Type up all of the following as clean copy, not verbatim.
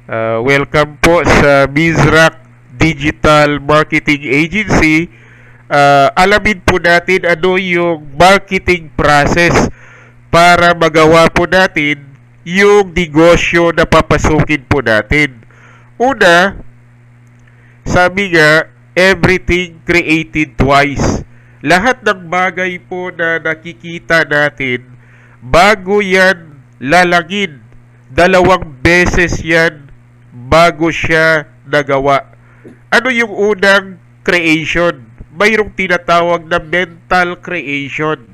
Welcome po sa Mizrac Digital Marketing Agency. Alamin po natin ano yung marketing process para magawa po natin yung negosyo na papasukin po natin. Una, sabi nga, everything created twice. Lahat ng bagay po na nakikita natin, bago yan lalagin, dalawang beses yan bago siya nagawa. Ano yung unang creation? Mayroong tinatawag na mental creation.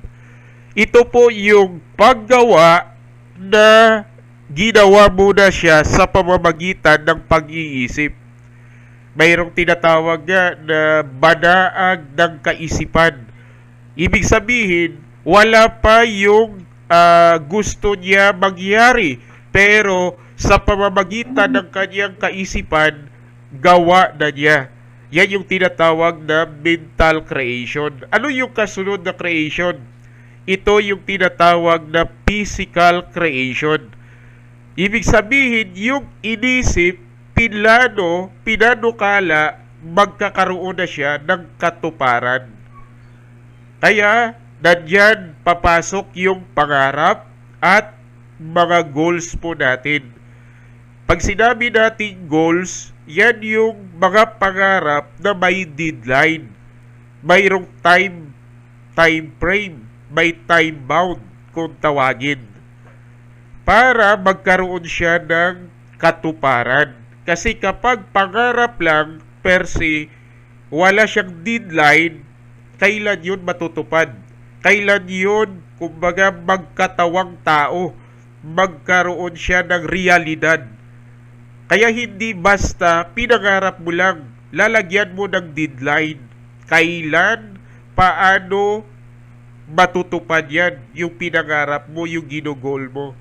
Ito po yung paggawa na ginawa muna siya sa pamamagitan ng pag-iisip. Mayroong tinatawag nga na banaag ng kaisipan. Ibig sabihin, wala pa yung gusto niya mangyari. Pero sa pamamagitan ng kanyang kaisipan, gawa na niya. Yan yung tinatawag na mental creation. Ano yung kasunod na creation? Ito yung tinatawag na physical creation. Ibig sabihin, yung inisip, pinanukala, magkakaroon na siya ng katuparan. Kaya, nandiyan papasok yung pangarap at mga goals po natin. Pag sinabi natin goals, yan yung mga pangarap na may deadline. Mayroong time frame, may time bound kung tawagin. Para magkaroon siya ng katuparan. Kasi kapag pangarap lang per se, wala siyang deadline, kailan yun matutupad? Kailan yun, kumbaga, magkatawang tao? Magkaroon siya ng realidad. Kaya hindi basta pinangarap mo lang, lalagyan mo ng deadline. Kailan, paano matutupad yan, yung pinangarap mo, yung ginugol mo.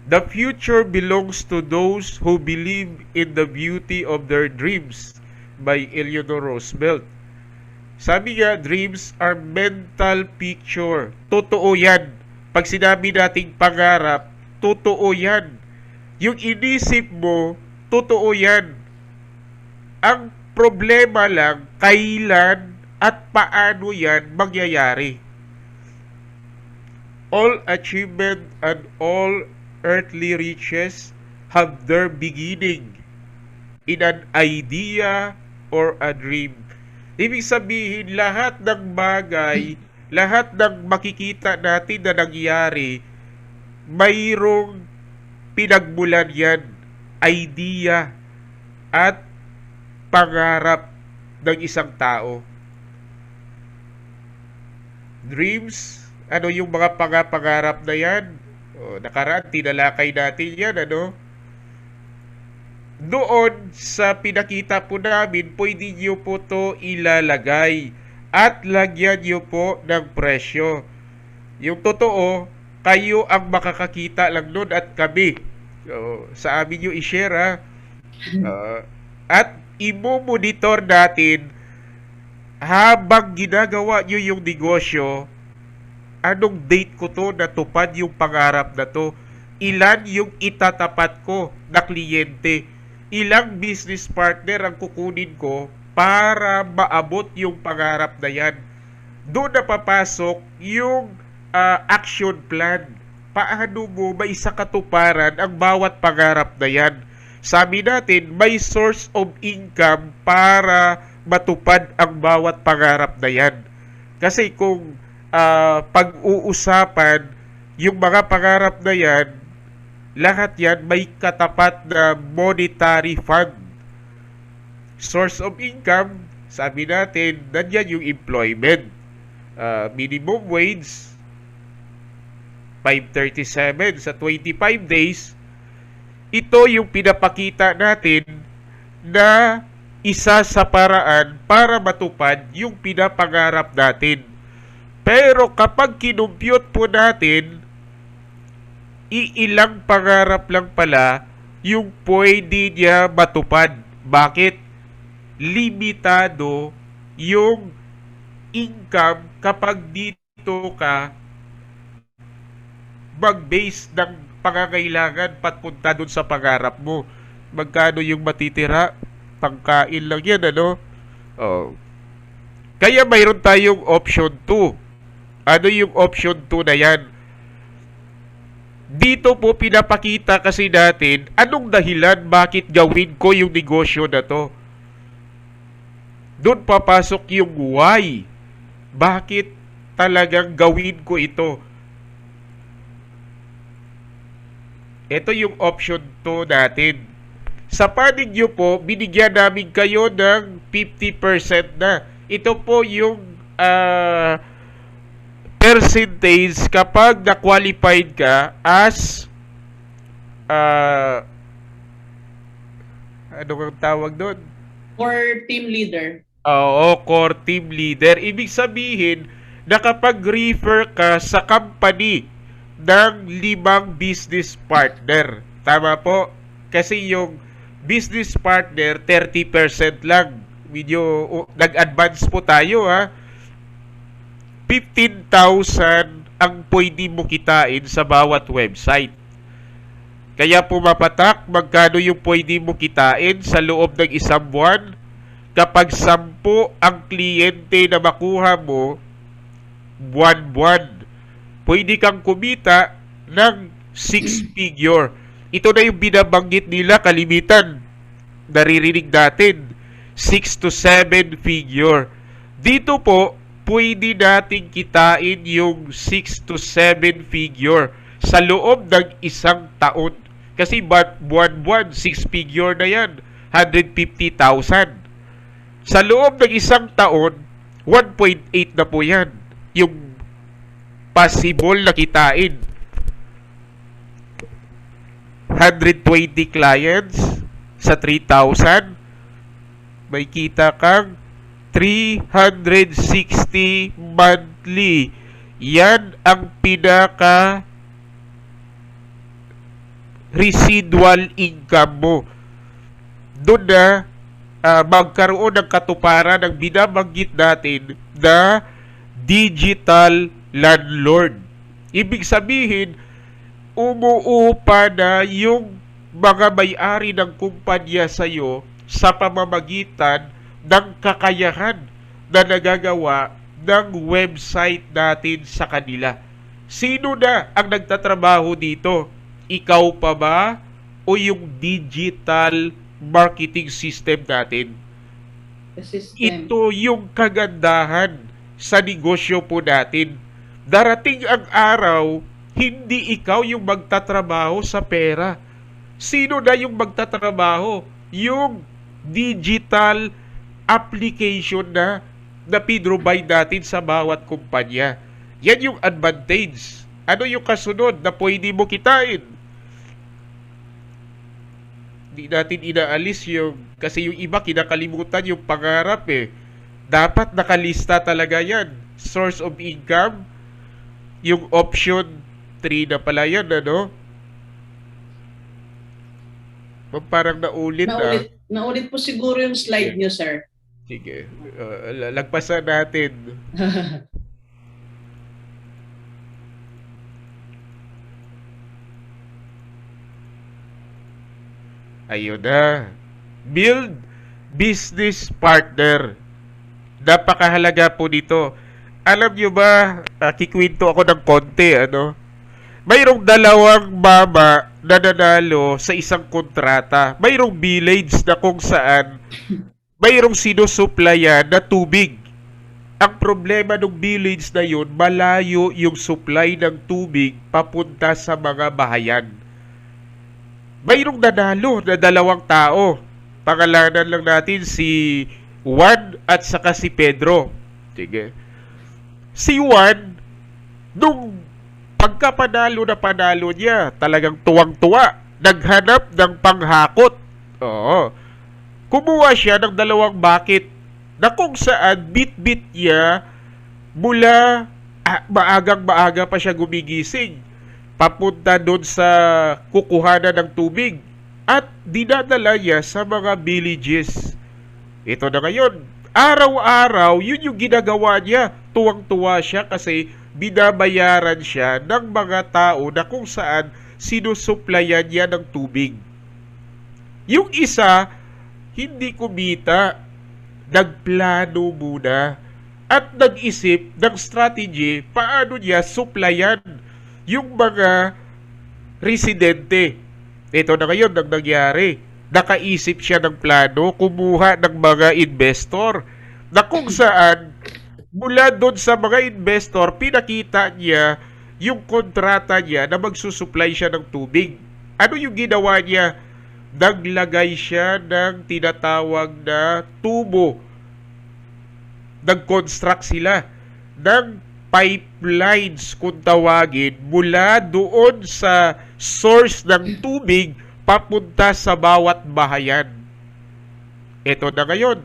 The future belongs to those who believe in the beauty of their dreams by Eleanor Roosevelt. Sabi nga, dreams are mental picture. Totoo yan. Pag sinabi nating pangarap, totoo yan. Yung inisip mo, totoo yan. Ang problema lang, kailan at paano yan mangyayari. All achievement and all earthly riches have their beginning in an idea or a dream. Ibig sabihin, lahat ng bagay, lahat ng makikita natin na nangyari, mayroong pinagmulan yan, idea at pangarap ng isang tao. Dreams, ano yung mga pangarap na yan? Nakaraan, tinalakay natin yan, ano? Doon sa pinakita po namin, pwede nyo po to ilalagay at lagyan nyo po ng presyo. Yung totoo, kayo ang makakakita lang nun at kami. Sa amin yung i-share, ha? At i-monitor natin habang ginagawa nyo yung negosyo, anong date ko to natupad yung pangarap na to? Ilan yung itatapat ko na kliyente? Ilang business partner ang kukunin ko para maabot yung pangarap na yan? Doon na papasok yung action plan. Paano mo maisakatuparan ang bawat pangarap na yan? Sabi natin, may source of income para matupad ang bawat pangarap na yan. Kasi kung pag-uusapan yung mga pangarap na yan, lahat yan may katapat na monetary fund. Source of income, sabi natin, nandiyan yung employment. Minimum wage, 537 sa 25 days. Ito yung pinapakita natin na isa sa paraan para matupad yung pinapangarap natin. Pero kapag kinumpute po natin, iilang pangarap lang pala yung pwede niya matupad. Bakit? Limitado yung income kapag dito ka mag-base ng pangangailangan patpunta dun sa pangarap mo. Magkano yung matitira? Pangkain lang yan, ano? Oh. Kaya mayroon tayong option 2. Ano yung option 2 na yan? Dito po pinapakita kasi natin anong dahilan bakit gawin ko yung negosyo na to. Doon papasok yung why. Bakit talagang gawin ko ito? Ito yung option 2 natin. Sa panig nyo po, binigyan namin kayo ng 50% na. Ito po yung percentage kapag na-qualified ka as ano ang tawag doon? Or team leader. Oo, core team leader. Ibig sabihin na kapag refer ka sa company ng 5 business partner. Tama po? Kasi yung business partner, 30% lang. Medyo nag-advance po tayo, ha? 15,000 ang pwede mo kitain sa bawat website. Kaya pumapatak magkano yung pwede mo kitain sa loob ng isang buwan. Kapag 10 ang kliyente na makuha mo, buwan-buwan, pwede kang kumita ng 6 figure. Ito na yung binabanggit nila kalimitan. Naririnig natin, 6 to 7 figure. Dito po, pwede natin kitain yung 6 to 7 figure sa loob ng isang taon. Kasi buwan-buwan, 6 figure na yan, 150,000. Sa loob ng isang taon, 1.8 na po yan. Yung possible na kitain. 120 clients sa 3,000. May kita kang 360 monthly. Yan ang pinaka residual income mo. Doon na magkaroon ng katuparan ng binabanggit natin na digital landlord. Ibig sabihin, umuupa na yung mga may-ari ng kumpanya sa'yo sa pamamagitan ng kakayahan na nagagawa ng website natin sa kanila. Sino na ang nagtatrabaho dito? Ikaw pa ba o yung digital marketing system natin? Ito yung kagandahan sa negosyo po natin. Darating ang araw, hindi ikaw yung magtatrabaho sa pera. Sino na yung magtatrabaho? Yung digital application na pinrovide natin sa bawat kumpanya. Yan yung advantage. Ano yung kasunod na pwede mo kitain? Hindi natin inaalis yung, kasi yung iba kinakalimutan yung pangarap eh. Dapat nakalista talaga yan. Source of income, yung option 3 na pala yan, ano? Parang naulit. Naulit po siguro yung slide nyo, sir. Sige. Lagpasan natin. Ayun na. Build business partner. Napakahalaga po dito. Alam nyo ba, kikwento ako ng konti, ano? Mayroong 2 mama na nanalo sa isang kontrata. Mayroong village na kung saan mayroong sinusuplayan na tubig. Ang problema ng village na yun, malayo yung supply ng tubig papunta sa mga bahayan. Mayroong nanalo na 2 tao. Pangalanan lang natin si Juan at saka si Pedro. Sige. Si Juan, nung pagkapanalo na panalo niya, talagang tuwang-tuwa. Naghanap ng panghakot. Oo. Kumuha siya ng 2 bucket na kung saan bit-bit niya mula maagang-maaga pa siya gumigising. Papunta doon sa kukuhanan ng tubig at dinadala niya sa mga villages. Ito na ngayon, araw-araw, yun yung ginagawa niya. Tuwang-tuwa siya kasi binabayaran siya ng mga tao na kung saan sinusuplayan niya ng tubig. Yung isa, hindi kumita, nagplano muna at nag-isip ng strategy paano niya suplayan yung mga residente. Ito na ngayon ang nangyari. Nakaisip siya ng plano, kumuha ng mga investor na kung saan mula doon sa mga investor, pinakita niya yung kontrata niya na magsusupply siya ng tubig. Ano yung ginawa niya? Naglagay siya ng tinatawag na tubo. Nag-construct sila ng pipelines kung tawagin mula doon sa source ng tubig papunta sa bawat bahayan. Ito na ngayon.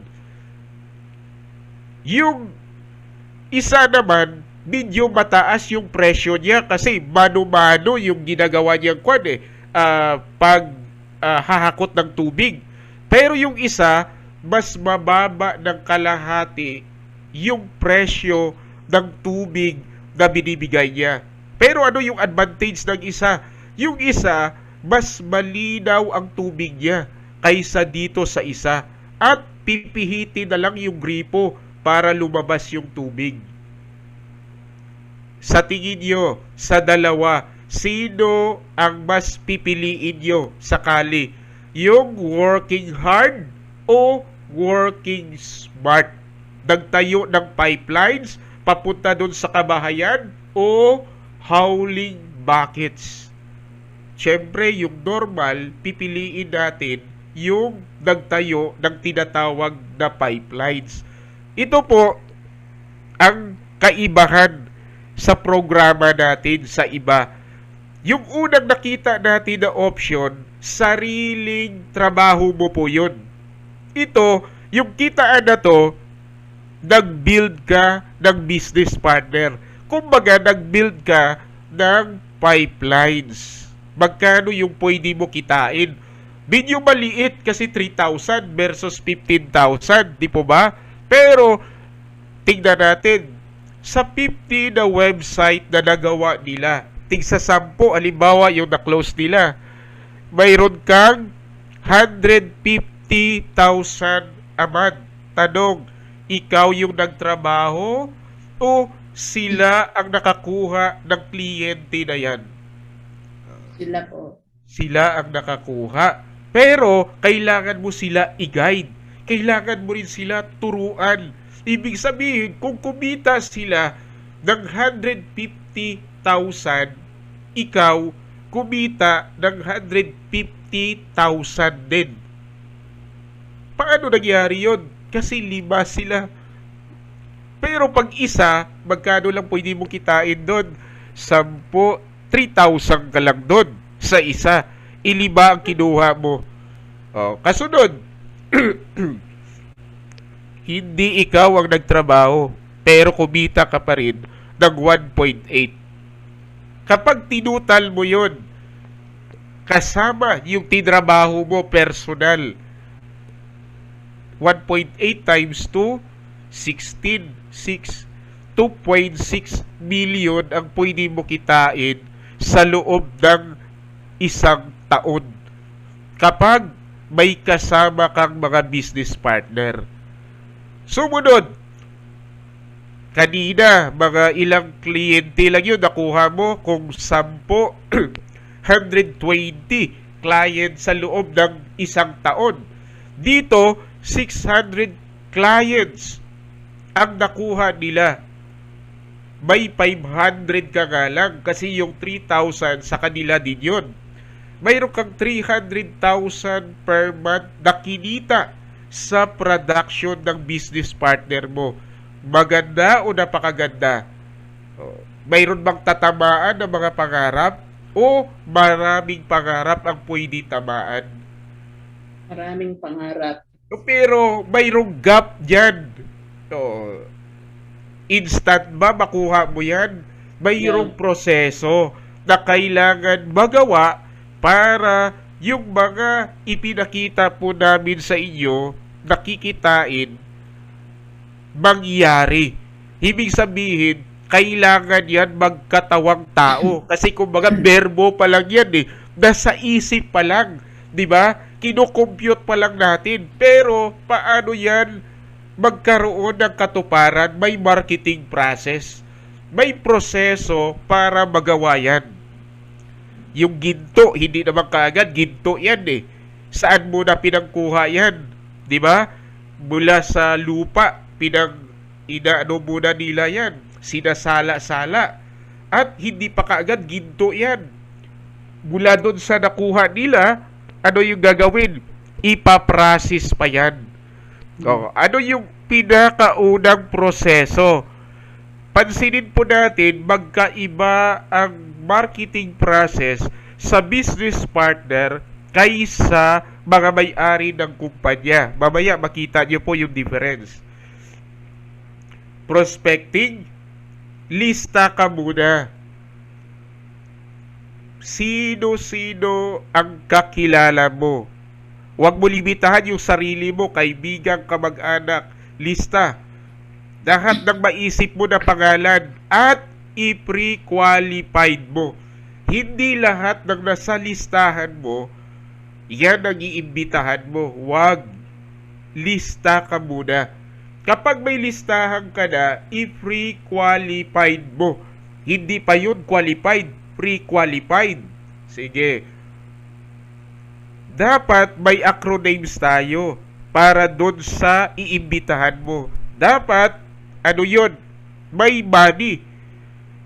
Yung isa naman, medyo mataas yung presyo niya kasi mano-mano yung ginagawa niyang hahakot ng tubig. Pero yung isa, mas mababa ng kalahati yung presyo ng tubig na binibigay niya. Pero ano yung advantage ng isa? Yung isa, mas malinaw ang tubig niya kaysa dito sa isa. At pipihitin na lang yung gripo para lumabas yung tubig. Sa tingin nyo, sa dalawa, sino ang mas pipiliin nyo sakali? Yung working hard o working smart? Nagtayo ng pipelines papunta doon sa kabahayan o hauling buckets? Siyempre, yung normal, pipiliin natin yung nagtayo ng tinatawag na pipelines. Ito po ang kaibahan sa programa natin sa iba. Yung unang nakita natin na option, sariling trabaho mo po yun. Ito, yung kitaan na to, nag-build ka ng business partner. Kumbaga, nag-build ka ng pipelines. Magkano yung pwede mo kitain? Medyo maliit kasi 3,000 versus 15,000, di po ba? Pero, tingnan natin, sa 50 na website na nagawa nila, tigsa 10, halimbawa yung na-close nila, mayroon kang 150,000 a month. Tanong, ikaw yung nagtrabaho o sila ang nakakuha ng kliyente na yan? Sila po. Sila ang nakakuha. Pero, kailangan mo sila i-guide. Kailangan mo rin sila turuan. Ibig sabihin, kung kumita sila ng 150,000, ikaw kumita ng 150,000 din. Paano nangyari yun? Kasi 5 sila. Pero pag isa, magkano lang pwede mo kitain doon? 10, 3,000 ka lang doon sa isa. 5 ang kinuha mo. Kasunod, hindi ikaw ang nagtrabaho, pero kumita ka pa rin ng 1.8. Kapag tinutal mo yun, kasama yung tinrabaho mo personal, 1.8 times 2, 16, 6, 2.6 million ang pwede mo kitain sa loob ng isang taon. Kapag may kasama kang mga business partner. Sumunod, kanina, mga ilang kliyente lang yun nakuha mo kung 10, 120 clients sa loob ng isang taon. Dito, 600 clients ang nakuha nila. May 500 ka nga lang kasi yung 3,000 sa kanila din yun. Mayroon kang 300,000 per month na kinita sa production ng business partner mo. Maganda o napakaganda? Mayroon bang tatamaan ng mga pangarap o maraming pangarap ang pwede tamaan? Maraming pangarap. Pero mayroong gap dyan. Instant ba makuha mo yan? Mayroong proseso na kailangan magawa para yung mga ipinakita po namin sa inyo, nakikitain, mangyari. Ibig sabihin, kailangan yan magkatawang tao. Kasi kumbaga, verbo pa lang yan eh. Nasa isip pa lang. Di ba? Kino-compute pa lang natin. Pero, paano yan magkaroon ng katuparan? May marketing process. May proseso para magawa yan. Yung ginto, hindi naman kaagad, ginto yan eh. Saan mo na pinangkuha yan? Di ba? Mula sa lupa, inaano muna nila yan. Sinasala-sala. At hindi pa kaagad ginto yan. Mula doon sa nakuha nila, ano yung gagawin? Ipaprocess pa yan. Ano yung pinakaunang proseso? Pansinin po natin, magkaiba ang marketing process sa business partner kaysa mga may-ari ng kumpanya. Mamaya makita nyo po yung difference. Prospecting, lista ka muna. Sino-sino ang kakilala mo? Huwag mo limitahan yung sarili mo, kaibigan, kamag-anak, lista. Lahat ng maisip mo na pangalan at i-pre-qualified mo. Hindi lahat ng nasa listahan mo, yan ang iimbitahan mo. Huwag. Lista ka muna. Kapag may listahan ka na, i-pre-qualified mo. Hindi pa yun qualified, pre-qualified. Sige. Dapat may acronyms tayo para doon sa iimbitahan mo. Dapat, ano yun? May money.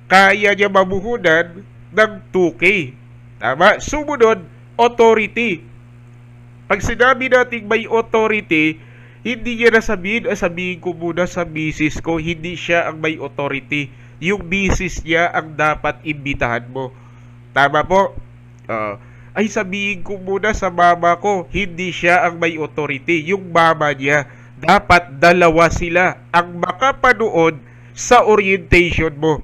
Kaya niya mamuhunan ng 2K. Tama? Sumunod, authority. Pag sinabi natin may authority, hindi niya nasabihin, sabihin ko muna sa misis ko, hindi siya ang may authority. Yung misis niya ang dapat imbitahan mo. Tama po? Ay sabihin ko muna sa mama ko, hindi siya ang may authority. Yung mama niya, dapat dalawa sila ang makapanood sa orientation mo.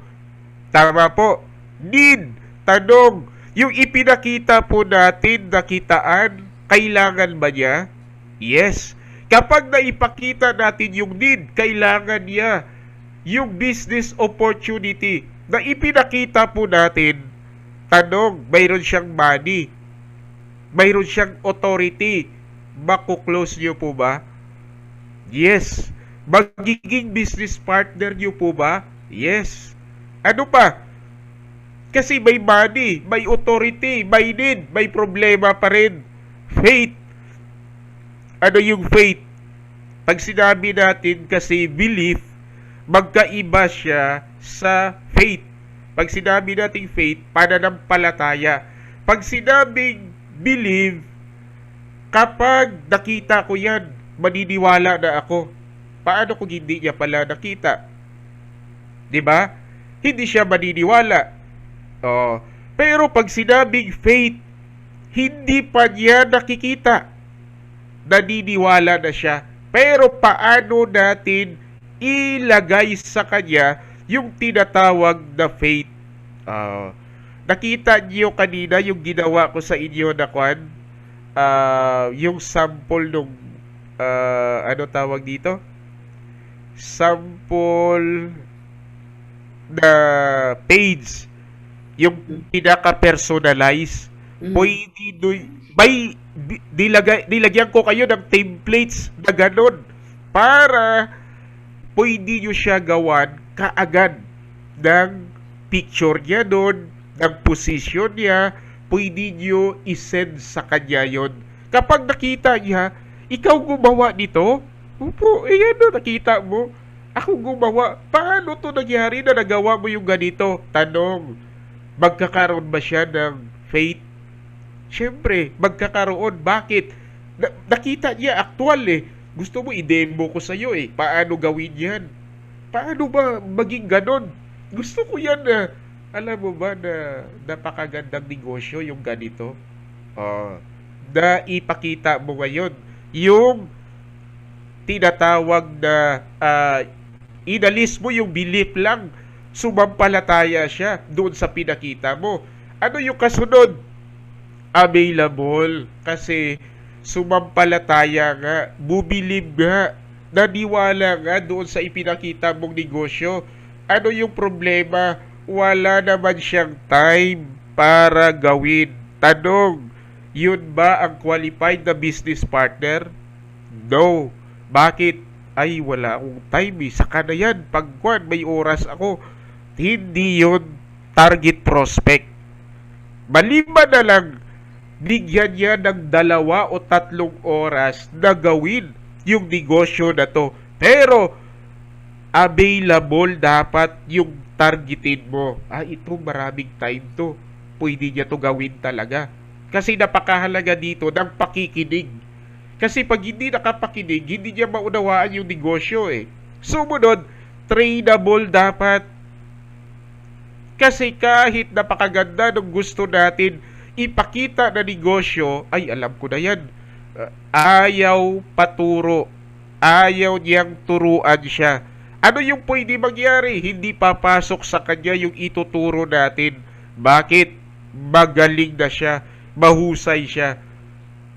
Tama po? Need, tanong, yung ipinakita po natin na kitaan, kailangan ba niya? Yes. Kapag naipakita natin yung need, kailangan niya. Yung business opportunity na ipinakita po natin, tanong, mayroon siyang money, mayroon siyang authority, makuklose niyo po ba? Yes. Magiging business partner niyo po ba? Yes. Ano pa? Kasi may money, may authority, may need, may problema pa rin. Faith. Ano yung faith? Pag sinabi natin kasi belief, magkaiba siya sa faith. Pag sinabi natin faith, pananampalataya. Pag sinabing believe, kapag nakita ko yan, maniniwala na ako. Paano kung hindi niya pala nakita? Diba? Hindi siya maniniwala. Pero pag sinabing faith, hindi pa niya nakikita. Naniniwala na siya. Pero paano natin ilagay sa kanya yung tinatawag na faith? Nakita niyo kanina yung ginawa ko sa inyo na kwan? Yung sample nung ano tawag dito? Sample na page. Yung pinaka-personalize. Pwede may nilagyan ko kayo ng templates na ganun para pwede nyo siya gawan kaagad ng picture niya doon, ng position niya, pwede nyo isend sa kanya yon. Kapag nakita niya, ikaw gumawa nito? Opo, nakita mo. Ako gumawa. Paano to nangyari na nagawa mo yung ganito? Tanong, magkakaroon ba siya ng faith? Siyempre, magkakaroon. Bakit? Nakita niya, actual eh. Gusto mo, i-demo ko sa'yo eh. Paano gawin yan? Paano ba maging ganon? Gusto ko yan na, alam mo ba na napakagandang negosyo yung ganito? Na ipakita mo ngayon. Yung tinatawag na inalis mo yung belief lang. Sumampalataya siya doon sa pinakita mo. Ano yung kasunod? Available. Kasi sumampalataya nga, bubilib nga, naniwala nga doon sa ipinakita mong negosyo. Ano yung problema? Wala naman siyang time para gawin. Tanong, yun ba ang qualified na business partner? No. Bakit? Ay, wala akong time eh. Saka na yan. Pagkuhan, may oras ako. Hindi yun target prospect. Maliban na lang, bigyan niya ng 2 o 3 oras na gawin yung negosyo na to. Pero, available dapat yung targetin mo. Ito maraming time to. Pwede niya to gawin talaga. Kasi napakahalaga dito ng pakikinig. Kasi pag hindi nakapakinig, hindi niya maunawaan yung negosyo eh. Sumunod, trainable dapat. Kasi kahit napakaganda ng gusto natin ipakita na negosyo, ay alam ko na yan. Ayaw paturo. Ayaw niyang turuan siya. Ano yung pwede mangyari? Hindi papasok sa kanya yung ituturo natin. Bakit? Magaling na siya. Mahusay siya.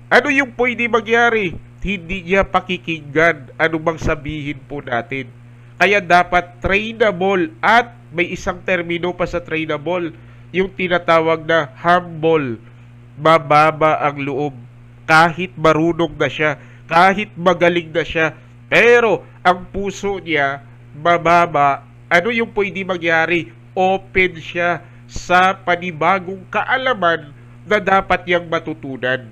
Ano yung pwede mangyari? Hindi niya pakikinggan ano bang sabihin po natin. Kaya dapat trainable at may isang termino pa sa trainable, yung tinatawag na humble. Mababa ang loob. Kahit marunong na siya, kahit magaling na siya, pero ang puso niya mababa. Ano yung pwede mangyari? Open siya sa panibagong kaalaman na dapat niyang matutunan.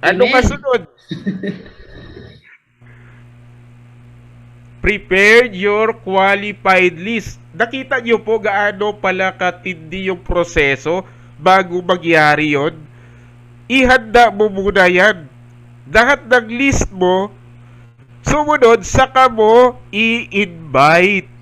Ano Amen. kasunod? Prepare your qualified list. Nakita niyo po gaano pala katindi yung proseso bago mangyari yon. Ihanda mo muna yan. Lahat ng list mo, sumunod, saka mo i-invite.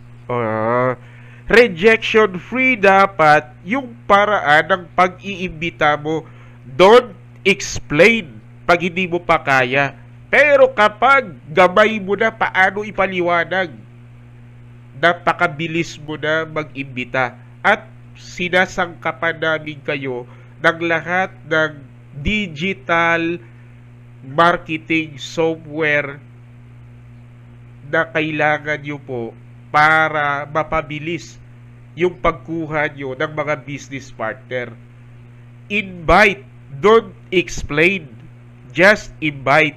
Rejection free dapat yung paraan ng pag-iimbita mo. Don't explain pag hindi mo pa kaya. Pero kapag gabay mo na paano ipaliwanag, napakabilis mo na mag-imbita. At sinasangkapan namin kayo ng lahat ng digital marketing software na kailangan nyo po para mapabilis yung pagkuha nyo ng mga business partner. Invite, don't explain. Just invite.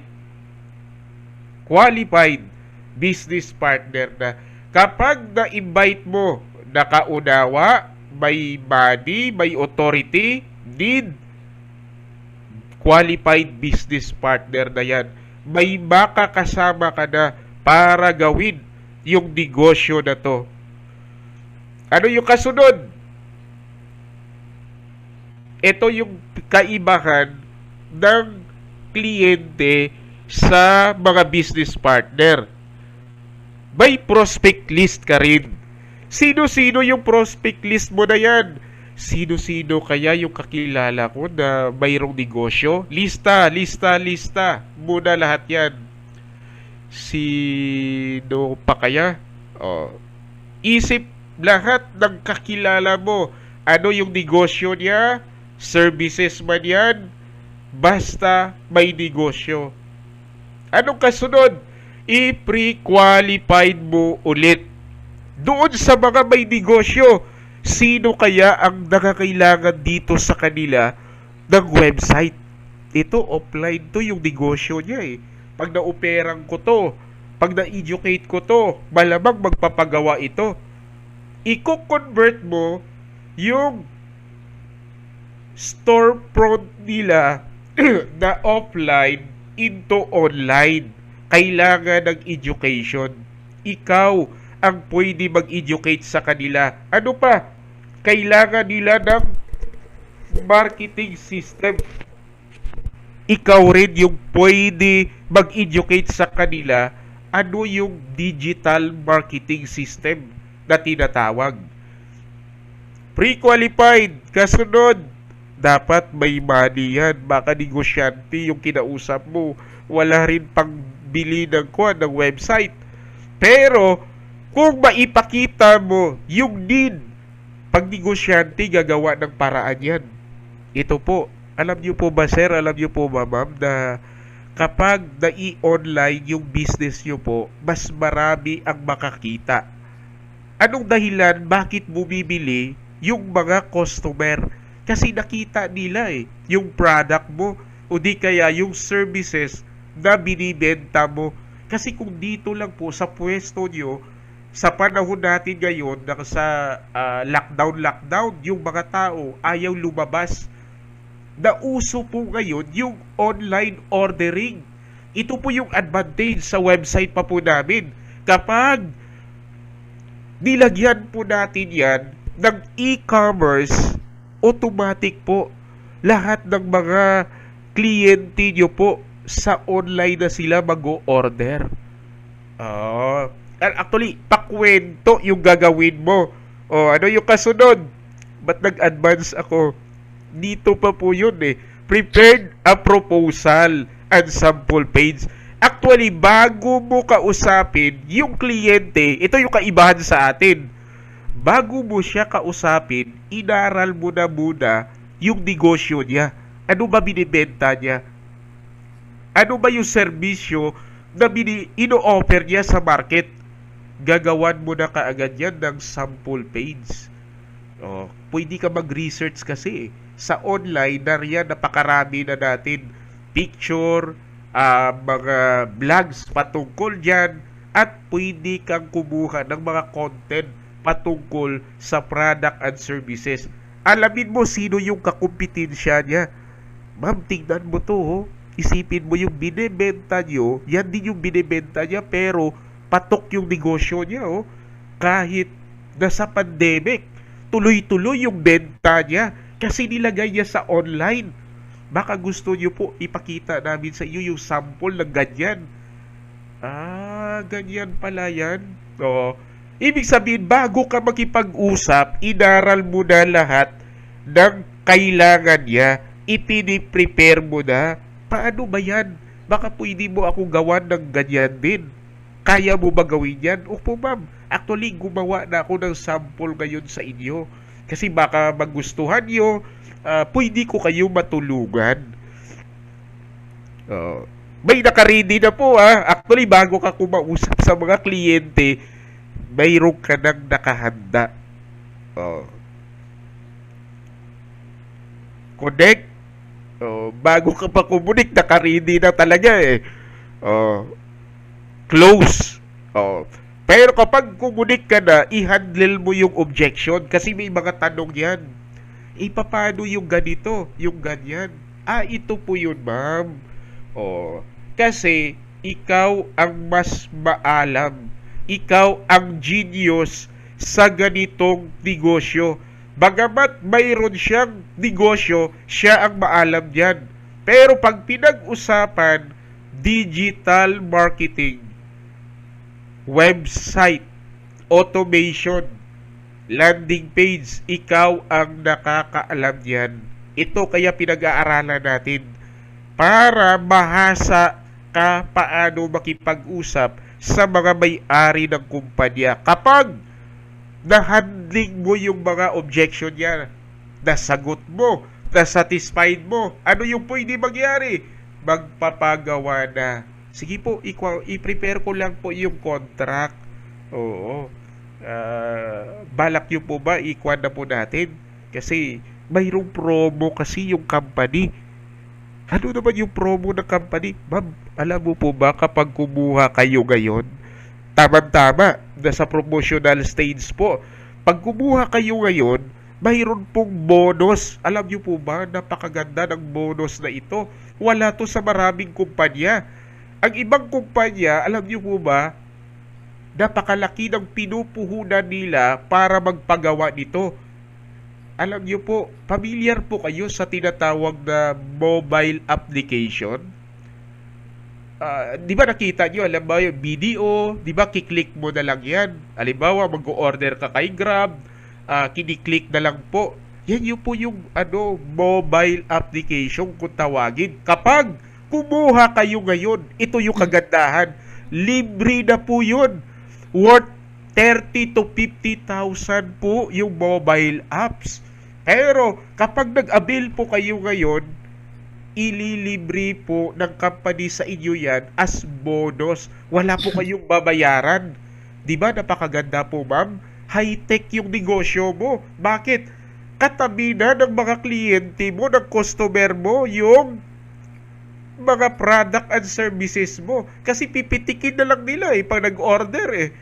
Qualified business partner na kapag na-invite mo, nakaunawa, may body, may authority, need qualified business partner na yan. May makakasama ka na para gawin yung negosyo na to. Ano yung kasunod? Ito yung kaibahan ng kliyente sa mga business partner. May prospect list ka rin. Sino-sino yung prospect list mo na yan? Sino-sino kaya yung kakilala ko na mayroong negosyo? Lista, lista, lista. Muna lahat yan. Sino pa kaya? Isip lahat ng kakilala mo. Ano yung negosyo niya? Services man yan? Basta may negosyo. Anong kasunod? I-pre-qualified mo ulit. Doon sa mga may negosyo, sino kaya ang nakakailangan dito sa kanila ng website? Ito, offline to yung negosyo niya eh. Pag na-operang ko to, pag na-educate ko to, malamang magpapagawa ito. I-convert mo yung storefront nila na offline into online. Kailangan ng education. Ikaw ang pwede mag-educate sa kanila. Ano pa? Kailangan nila ng marketing system. Ikaw rin yung pwede mag-educate sa kanila ano yung digital marketing system na tinatawag. Pre-qualified. Kasunod, dapat may money yan. Baka negosyante yung kinausap mo. Wala rin pang bili ng website. Pero, kung maipakita mo yung need, pag negosyante, gagawa ng paraan yan. Ito po, alam niyo po ba sir, alam niyo po ba ma'am, na kapag na-i-online yung business niyo po, mas marami ang makakita. Anong dahilan bakit bumibili yung mga customer? Kasi nakita nila yung product mo o di kaya yung services na binibenta mo. Kasi kung dito lang po sa pwesto nyo, sa panahon natin ngayon, sa lockdown, yung mga tao ayaw lumabas. Nauso po ngayon yung online ordering. Ito po yung advantage sa website pa po namin. Kapag nilagyan po natin yan ng e-commerce, automatic po lahat ng mga kliyente nyo po sa online na sila mag-o-order. Actually, pakwento yung gagawin mo. Ano yung kasunod? Ba't nag-advance ako? Dito pa po yun Prepared a proposal and sample page. Actually, bago mo kausapin yung kliyente, ito yung kaibahan sa atin. Bago mo siya kausapin, inaral mo na muna yung negosyo niya. Ano ba binibenta niya? Ano ba yung serbisyo na ino-offer niya sa market? Gagawan mo na kaagad yan ng sample page. Pwede ka mag-research kasi sa online na riyan, napakarami na natin picture, mga vlogs patungkol dyan, at pwede kang kumuha ng mga content patungkol sa product and services. Alamin mo sino yung kakumpetensya niya. Ma'am, tingnan mo to. Isipin mo yung binibenta nyo, yan din yung binibenta niya, pero patok yung negosyo niya. Kahit nasa pandemic, tuloy-tuloy yung benta niya kasi nilagay niya sa online. Baka gusto niyo po ipakita namin sa iyo yung sample ng ganyan. Ganyan pala yan. Ibig sabihin, bago ka makipag-usap, inaral mo na lahat ng kailangan niya. Ipiniprepare mo na. Paano ba yan? Baka pwede mo ako gawan ng ganyan din. Kaya mo ba gawin yan? Opo ma'am. Actually, gumawa na ako ng sample ngayon sa inyo. Kasi baka magustuhan nyo, pwede ko kayo matulungan. May nakaready na po Actually, bago ka kumausap sa mga kliyente, mayroon ka nang nakahanda. Connect. Bago ka pa kumunik, nakaready na talaga Close. Pero kapag kumunik ka na, i-handle mo yung objection kasi may mga tanong yan. Paano yung ganito, yung ganyan? Ito po yun, ma'am. Kasi ikaw ang mas maalam. Ikaw ang genius sa ganitong negosyo. Bagamat mayroon siyang negosyo, siya ang maalam diyan. Pero pag pinag-usapan, digital marketing, website, automation, landing page, ikaw ang nakakaalam yan. Ito kaya pinag-aaralan natin para mahasa ka paano makipag-usap sa mga may-ari ng kumpanya. Kapag na-handling mo yung mga objection niya, nasagot mo, na-satisfied mo, ano yung pwede mangyari? Magpapagawa na. Sige po, i-prepare ko lang po yung contract. Balak nyo po ba ikuan na po natin? Kasi mayroong promo kasi yung company. Ano naman yung promo ng company? Ma'am, alam mo po ba kapag kumuha kayo ngayon, tama-tama, nasa promotional stage po. Pag kumuha kayo ngayon, mayroon pong bonus. Alam nyo po ba, napakaganda ng bonus na ito. Wala to sa maraming kumpanya. Ang ibang kumpanya, alam nyo po ba, napakalaki ng pinupuhunan nila para magpagawa nito. Alam nyo po, familiar po kayo sa tinatawag na mobile application? Di ba nakita nyo, alam ba yung video, di ba kiklik mo na lang yan. Halimbawa, mag-order ka kay Grab, kiniklik na lang po. Yan yun po yung mobile application kung tawagin. Kapag kumuha kayo ngayon, ito yung kagandahan. Libre na po yun. Worth 30 to 50,000 po yung mobile apps. Pero kapag nag-avail po kayo ngayon, ililibre po ng company sa inyo yan as bonus. Wala po kayong babayaran. Di ba napakaganda po, ma'am? high-tech yung negosyo mo. Bakit? Katabi na ng mga kliyente mo, ng customer mo, yung mga product and services mo. Kasi pipitikin na lang nila pag nag-order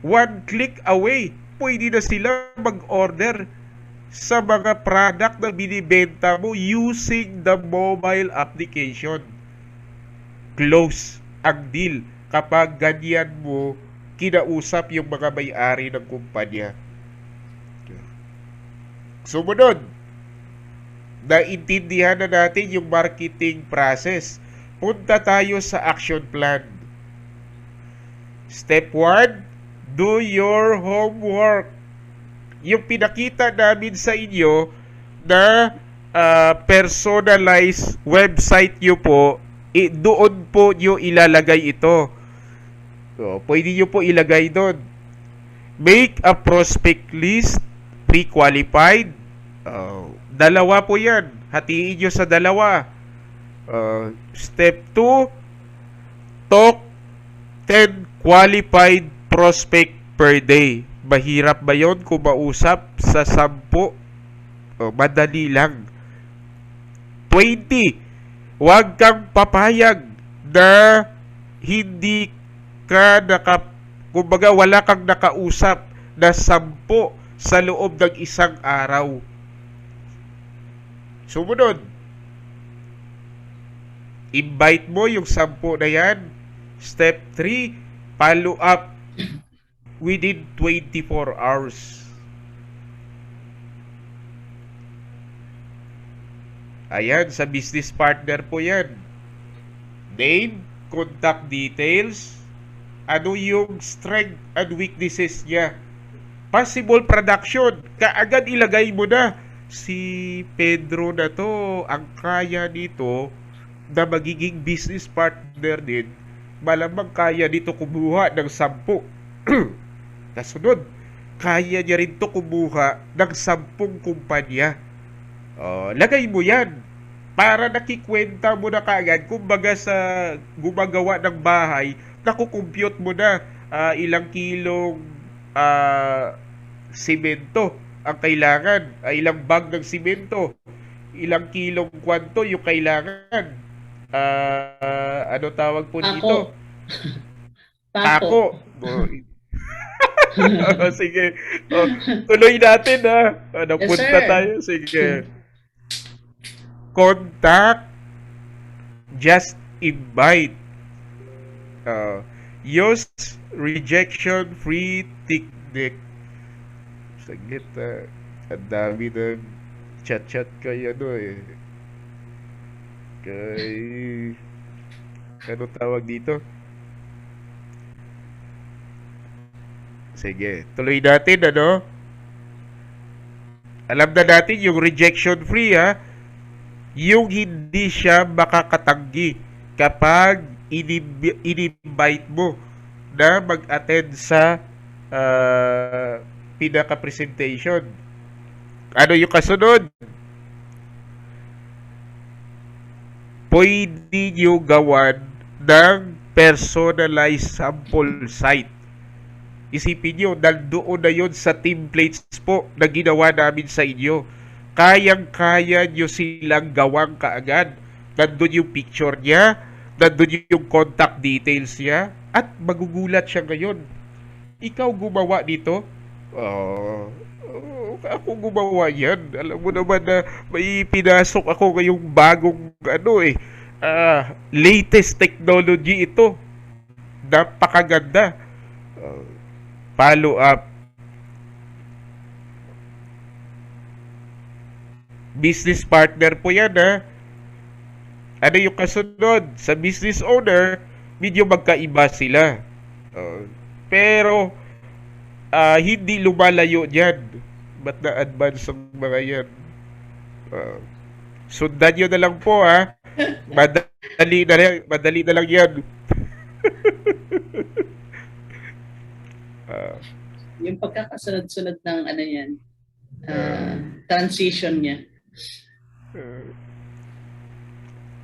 One click away, pwede na sila mag-order sa mga product na binibenta mo using the mobile application. Close ang deal kapag ganyan mo kinausap yung mga may-ari ng kumpanya. Sumunod, naintindihan na natin yung marketing process. Punta tayo sa action plan. Step 1, do your homework. Yung pinakita namin sa inyo na personalized website nyo po, doon po nyo ilalagay ito. So, pwede nyo po ilagay doon. Make a prospect list, pre-qualified. Dalawa po yan. Hatiin nyo sa dalawa. Step 2, talk 10 qualified prospect per day. Mahirap ba yun kung mausap sa 10? Madali lang. 20, huwag kang papayag na hindi ka kumbaga wala kang nakausap na 10 sa loob ng isang araw. Sumunod, invite mo yung 10 na yan. Step 3, follow up within 24 hours. Ayan, sa business partner po yan. Name, contact details, ano yung strength and weaknesses niya. Possible production, kaagad ilagay mo na. Si Pedro na to, ang kaya nito na magiging business partner din, malamang kaya nito kumuha ng 10. Kasunod, kaya niya rin to kumuha ng 10 kumpanya. Lagay mo yan para nakikwenta mo na kaagad. Kumbaga sa gumagawa ng bahay, nakukompute mo na ilang kilong simento ang kailangan, ilang bag ng simento, ilang kilong kwanto yung kailangan. Ano tawag po dito? Tako. Sige. Tuloy natin napunta tayo. Sige. Contact, just invite. Use rejection-free technique. Saglit, ang dami ng chat-chat kay kay ano tawag dito? Sige, tuloy natin alam na natin yung rejection free yung hindi siya makakatanggi kapag in-invite mo na mag-attend sa pinaka-presentation. Ano yung kasunod? Pwede nyo gawan ng personalized sample site. Isipin nyo, nandoon na yun sa templates po na ginawa namin sa inyo. Kayang-kaya nyo silang gawang kaagad. Nandun yung picture niya, nandun yung contact details niya, at magugulat siya ngayon. Ikaw gumawa dito? Ako gumawa yan. Alam mo naman na may pinasok ako ngayong bagong latest technology ito. Napakaganda. Follow up. Business partner po yan Ano yung kasunod? Sa business owner, medyo magkaiba sila. Pero hindi lumalayo dyan. Ba't na-advance ang mga yan? Sundan nyo na lang po Madali na lang yan. Yung pagkakasunod-sunod ng yan, transition niya.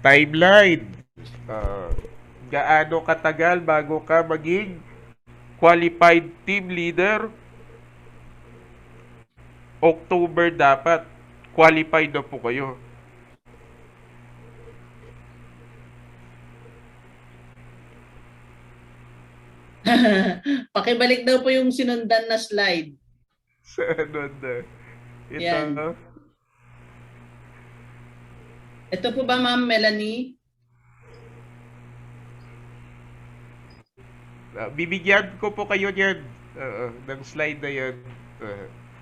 Timeline. Gaano katagal bago ka maging qualified team leader? October dapat qualified na po kayo. Pakibalik daw po yung sinundan na slide. Sa ano na. Yan. Ito. Ito po ba, Ma'am Melanie? Bibigyan ko po kayo niyan. Ng slide na yan.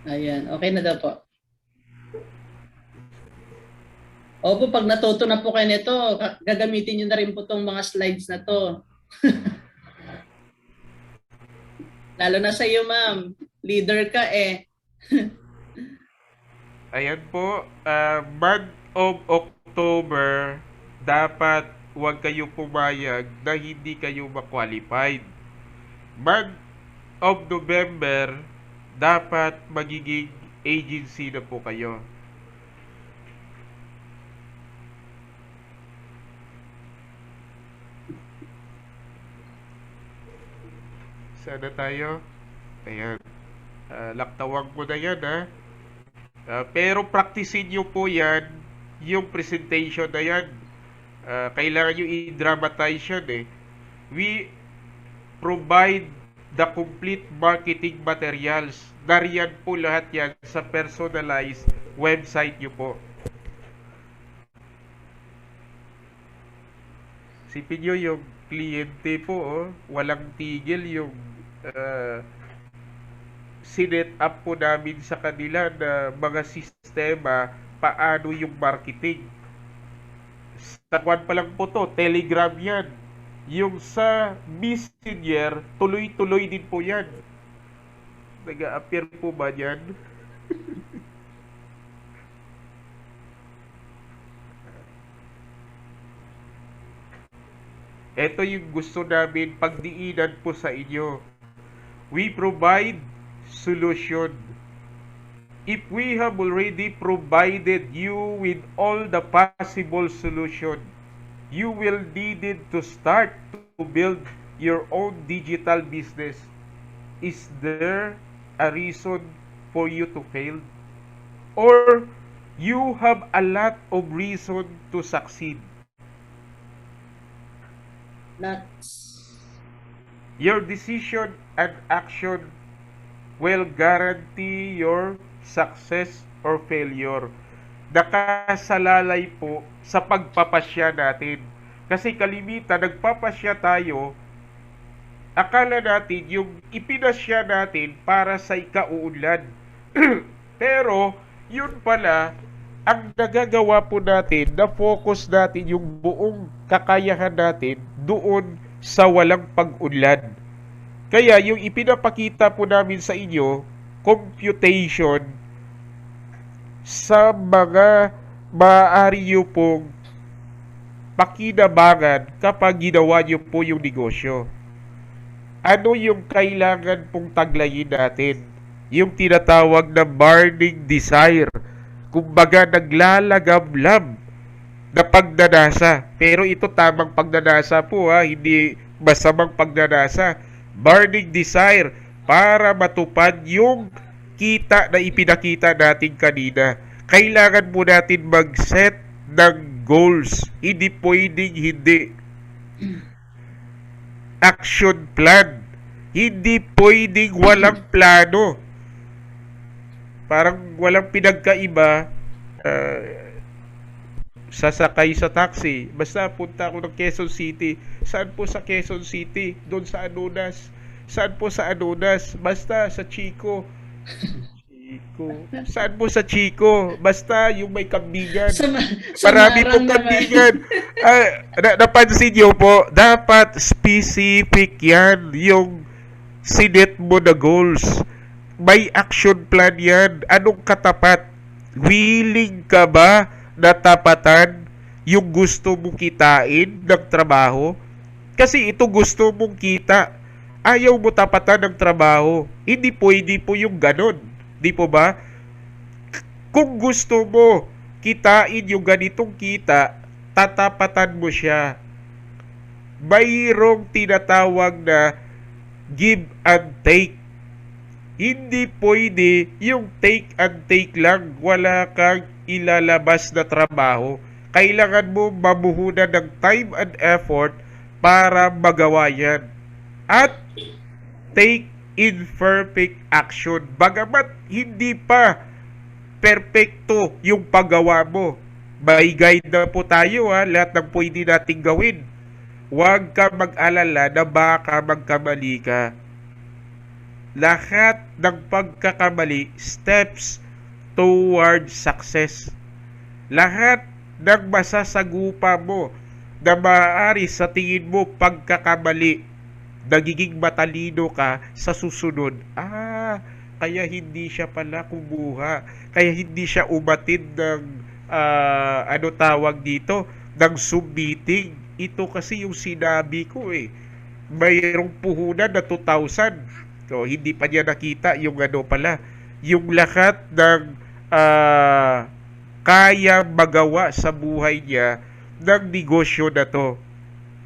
Ayan, okay na daw po. Opo, pag natuto na po kayo nito, gagamitin nyo na rin po itong mga slides na to. Lalo na sa iyo, ma'am. Leader ka eh. Ayan po. Month of October, dapat huwag kayo pumayag na hindi kayo ma-qualified. Month of November, dapat magiging agency na po kayo. Sana tayo? Ayan. Laktawan ko na yan, ha? Pero practicein nyo po yan, yung presentation na yan. Kailangan nyo i-dramatize yan, eh. We provide the complete marketing materials. Nariyan po lahat yan sa personalized website nyo po. Sipin nyo yung kliyente po, oh, walang tigil yung sinet up po namin sa kanila na mga sistema paano yung marketing. Sa kwan pa lang po to, Telegram yan. Yung sa Messenger, tuloy-tuloy din po yan. Nag-a-appear po ba yan? Ito yung gusto namin pagdiinan po sa inyo. We provide solution. If we have already provided you with all the possible solution, you will need it to start to build your own digital business. Is there a reason for you to fail? Or you have a lot of reason to succeed? Your decision and action will guarantee your success or failure. Nakasalalay po sa pagpapasya natin. Kasi kalimitan, nagpapasya tayo, akala natin yung ipinasya natin para sa ikauunlad. Pero, yun pala, ang nagagawa po natin, na focus natin yung buong kakayahan natin doon sa walang pag-unlad. Kaya yung ipinapakita po namin sa inyo, computation sa mga maaari nyo pong pakinabangan kapag ginawa nyo po yung negosyo. Ano yung kailangan pong taglayin natin? Yung tinatawag na burning desire. Kumbaga naglalagam-lam na pagnanasa. Pero ito tamang pagnanasa po, ha, hindi masamang pagnanasa. Burning desire para matupad yung kita na ipinakita natin kanina. Kailangan po natin mag-set ng goals. Hindi pwedeng hindi. Action plan. Hindi pwedeng walang plano. Parang walang pinagkaiba, sasakay sa taxi. Basta punta ako ng Quezon City. Saan po sa Quezon City? Doon sa Anunas. Saan po sa Anunas? Basta sa Chico. Saan po sa Chico? Basta yung may kambingan. Marami pong kambingan. Napansin nyo po, dapat specific yan yung sinet mo na goals. May action plan yan. Anong katapat? Willing ka ba na tapatan yung gusto mong kitain ng trabaho? Kasi ito gusto mong kita. Ayaw mo tapatan ng trabaho. Hindi pwede po yung ganon. Di po ba? Kung gusto mo kitain yung ganitong kita, tatapatan mo siya. Mayroong tinatawag na give and take. Hindi pwede yung take and take lang, wala kang ilalabas na trabaho. Kailangan mo mamuhunan ng time and effort para magawa yan. At take imperfect action. Bagamat hindi pa perpekto yung paggawa mo. May guide na po tayo lahat ng pwede nating gawin. Huwag ka mag-alala na baka magkamali ka. Lahat ng pagkakamali, steps toward success. Lahat ng masasagupa mo na maaari sa tingin mo pagkakamali, nagiging matalino ka sa susunod. Kaya hindi siya pala kumuha. Kaya hindi siya umatid ng, ano tawag dito, ng Zoom meeting. Ito kasi yung sinabi ko mayroong puhunan na 2,000. So, hindi pa niya nakita yung ano pala, yung lahat ng kaya magawa sa buhay niya ng negosyo na to.